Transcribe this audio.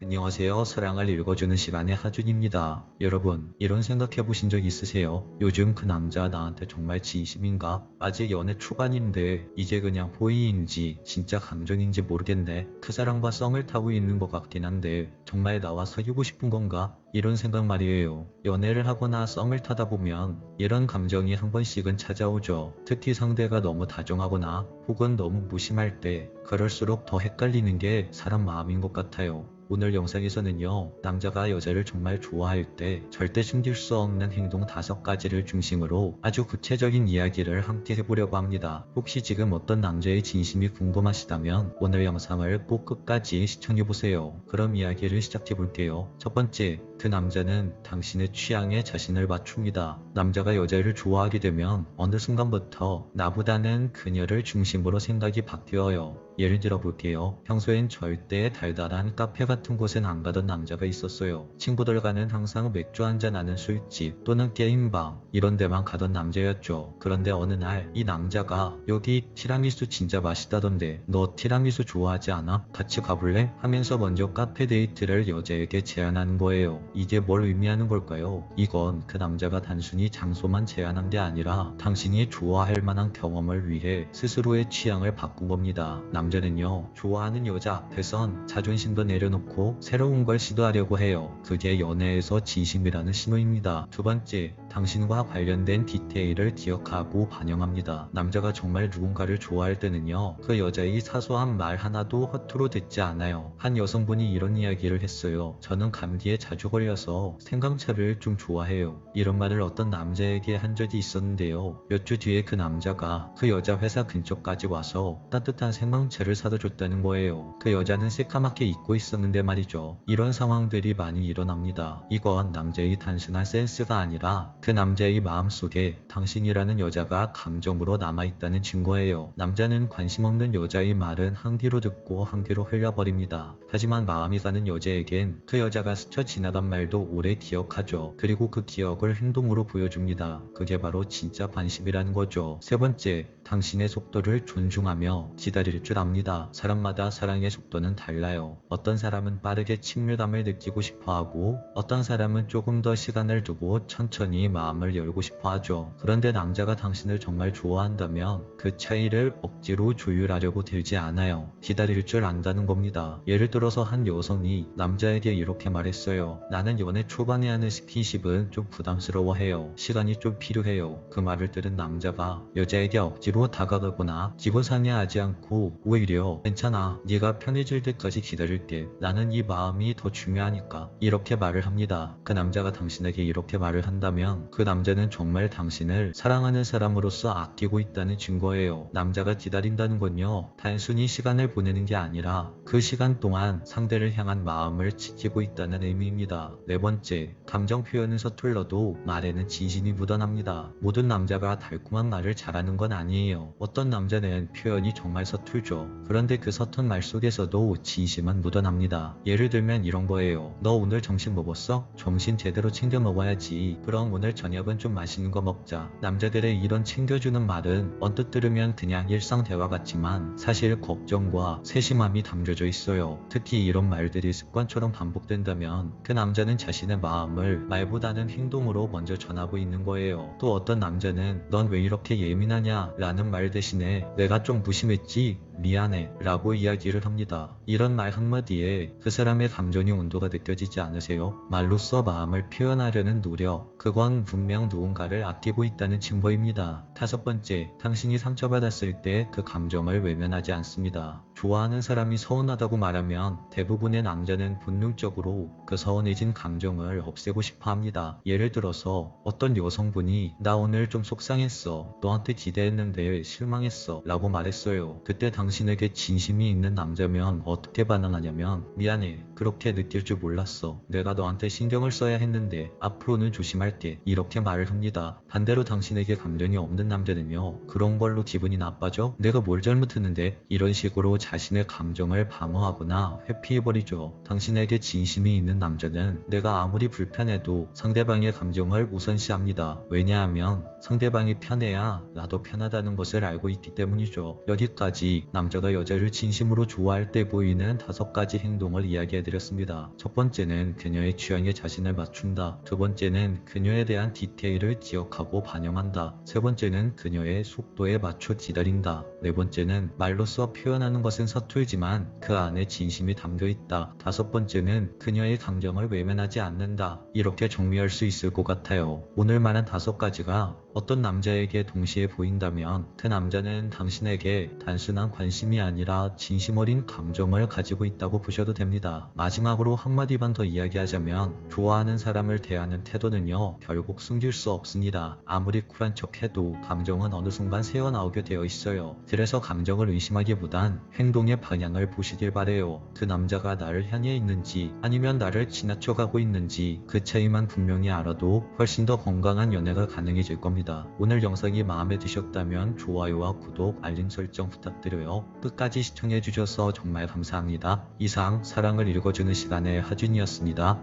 안녕하세요. 사랑을 읽어주는 시간의 하준입니다. 여러분, 이런 생각해 보신 적 있으세요? 요즘 그 남자 나한테 정말 진심인가? 아직 연애 초반인데 이제 그냥 호의인지 진짜 감정인지 모르겠네. 그 사람과 썸을 타고 있는 것 같긴 한데 정말 나와 사귀고 싶은 건가? 이런 생각 말이에요. 연애를 하거나 썸을 타다 보면 이런 감정이 한 번씩은 찾아오죠. 특히 상대가 너무 다정하거나 혹은 너무 무심할 때 그럴수록 더 헷갈리는 게 사람 마음인 것 같아요. 오늘 영상에서는요, 남자가 여자를 정말 좋아할 때 절대 숨길 수 없는 행동 5가지를 중심으로 아주 구체적인 이야기를 함께 해보려고 합니다. 혹시 지금 어떤 남자의 진심이 궁금하시다면 오늘 영상을 꼭 끝까지 시청해보세요. 그럼 이야기를 시작해볼게요. 첫 번째, 그 남자는 당신의 취향에 자신을 맞춥니다. 남자가 여자를 좋아하게 되면 어느 순간부터 나보다는 그녀를 중심으로 생각이 바뀌어요. 예를 들어 볼게요. 평소엔 절대 달달한 카페 같은 곳엔 안 가던 남자가 있었어요. 친구들과는 항상 맥주 한잔하는 술집 또는 게임방 이런 데만 가던 남자였죠. 그런데 어느 날 이 남자가 여기 티라미수 진짜 맛있다던데 너 티라미수 좋아하지 않아? 같이 가볼래? 하면서 먼저 카페 데이트를 여자에게 제안하는 거예요. 이게 뭘 의미하는 걸까요? 이건 그 남자가 단순히 장소만 제안한 게 아니라 당신이 좋아할 만한 경험을 위해 스스로의 취향을 바꾼 겁니다. 남자는요, 좋아하는 여자 앞에선 자존심도 내려놓고 새로운 걸 시도하려고 해요. 그게 연애에서 진심이라는 신호입니다. 두 번째, 당신과 관련된 디테일을 기억하고 반영합니다. 남자가 정말 누군가를 좋아할 때는요, 그 여자의 사소한 말 하나도 허투루 듣지 않아요. 한 여성분이 이런 이야기를 했어요. 저는 감기에 자주 걸려서 생강차를 좀 좋아해요. 이런 말을 어떤 남자에게 한 적이 있었는데요. 몇 주 뒤에 그 남자가 그 여자 회사 근처까지 와서 따뜻한 생강차를 사다 줬다는 거예요. 그 여자는 새까맣게 잊고 있었는데 말이죠. 이런 상황들이 많이 일어납니다. 이건 남자의 단순한 센스가 아니라 그 남자의 마음속에 당신이라는 여자가 감정으로 남아있다는 증거예요. 남자는 관심 없는 여자의 말은 한 귀로 듣고 한 귀로 흘려버립니다. 하지만 마음이 가는 여자에겐 그 여자가 스쳐 지나간 말도 오래 기억하죠. 그리고 그 기억을 행동으로 보여줍니다. 그게 바로 진짜 관심이라는 거죠. 세 번째, 당신의 속도를 존중하며 기다릴 줄 압니다. 사람마다 사랑의 속도는 달라요. 어떤 사람은 빠르게 친밀감을 느끼고 싶어하고 어떤 사람은 조금 더 시간을 두고 천천히 마음을 열고 싶어하죠. 그런데 남자가 당신을 정말 좋아한다면 그 차이를 억지로 조율하려고 들지 않아요. 기다릴 줄 안다는 겁니다. 예를 들어서 한 여성이 남자에게 이렇게 말했어요. 나는 연애 초반에 하는 스킨십은 좀 부담스러워해요. 시간이 좀 필요해요. 그 말을 들은 남자가 여자에게 억지로 다가가거나 기고상해하지 않고 오히려 괜찮아, 네가 편해질 때까지 기다릴게, 나는 이 마음이 더 중요하니까, 이렇게 말을 합니다. 그 남자가 당신에게 이렇게 말을 한다면 그 남자는 정말 당신을 사랑하는 사람으로서 아끼고 있다는 증거예요. 남자가 기다린다는 건요, 단순히 시간을 보내는 게 아니라 그 시간 동안 상대를 향한 마음을 지키고 있다는 의미입니다. 네 번째, 감정 표현은 서툴러도 말에는 진심이 묻어납니다. 모든 남자가 달콤한 말을 잘하는 건 아니에요. 어떤 남자는 표현이 정말 서툴죠. 그런데 그 서툰 말 속에서도 진심은 묻어납니다. 예를 들면 이런 거예요. 너 오늘 점심 먹었어? 점심 제대로 챙겨 먹어야지. 그럼 오늘 저녁은 좀 맛있는 거 먹자. 남자들의 이런 챙겨주는 말은 언뜻 들으면 그냥 일상 대화 같지만 사실 걱정과 세심함이 담겨져 있어요. 특히 이런 말들이 습관처럼 반복된다면 그 남자는 자신의 마음을 말보다는 행동으로 먼저 전하고 있는 거예요. 또 어떤 남자는 넌 왜 이렇게 예민하냐 라는 말 대신에 내가 좀 무심했지? 미안해 라고 이야기를 합니다. 이런 말 한마디에 그 사람의 감정의 온도가 느껴지지 않으세요? 말로써 마음을 표현하려는 노력, 그건 분명 누군가를 아끼고 있다는 증거입니다. 다섯 번째, 당신이 상처받았을 때 그 감정을 외면하지 않습니다. 좋아하는 사람이 서운하다고 말하면 대부분의 남자는 본능적으로 그 서운해진 감정을 없애고 싶어 합니다. 예를 들어서 어떤 여성분이 나 오늘 좀 속상했어, 너한테 기대했는데 실망했어 라고 말했어요. 그때 당신에게 진심이 있는 남자면 어떻게 반응하냐면 미안해, 그렇게 느낄 줄 몰랐어, 내가 너한테 신경을 써야 했는데 앞으로는 조심할게, 이렇게 말을 합니다. 반대로 당신에게 감정이 없는 남자는요, 그런 걸로 기분이 나빠져? 내가 뭘 잘못했는데? 이런 식으로 자신의 감정을 방어하거나 회피해버리죠. 당신에게 진심이 있는 남자는 내가 아무리 불편해도 상대방의 감정을 우선시합니다. 왜냐하면 상대방이 편해야 나도 편하다는 것을 알고 있기 때문이죠. 여기까지 남자가 여자를 진심으로 좋아할 때 보이는 5가지 행동을 이야기해드렸습니다. 첫 번째는 그녀의 취향에 자신을 맞춘다. 두 번째는 그녀에 대한 디테일을 기억하고 반영한다. 세 번째는 그녀의 속도에 맞춰 기다린다. 네 번째는 말로써 표현하는 것은 서툴지만 그 안에 진심이 담겨있다. 다섯 번째는 그녀의 감정을 외면하지 않는다. 이렇게 정리할 수 있을 것 같아요. 오늘 말한 5가지가 어떤 남자에게 동시에 보인다면 그 남자는 당신에게 단순한 관심이 아니라 진심 어린 감정을 가지고 있다고 보셔도 됩니다. 마지막으로 한마디만 더 이야기하자면 좋아하는 사람을 대하는 태도는요 결국 숨길 수 없습니다. 아무리 쿨한 척해도 감정은 어느 순간 새어나오게 되어 있어요. 그래서 감정을 의심하기보단 행동의 방향을 보시길 바래요. 그 남자가 나를 향해 있는지 아니면 나를 지나쳐가고 있는지 그 차이만 분명히 알아도 훨씬 더 건강한 연애가 가능해질 겁니다. 오늘 영상이 마음에 드셨다면 좋아요와 구독, 알림 설정 부탁드려요. 끝까지 시청해주셔서 정말 감사합니다. 이상 사랑을 읽어주는 시간의 하준이었습니다.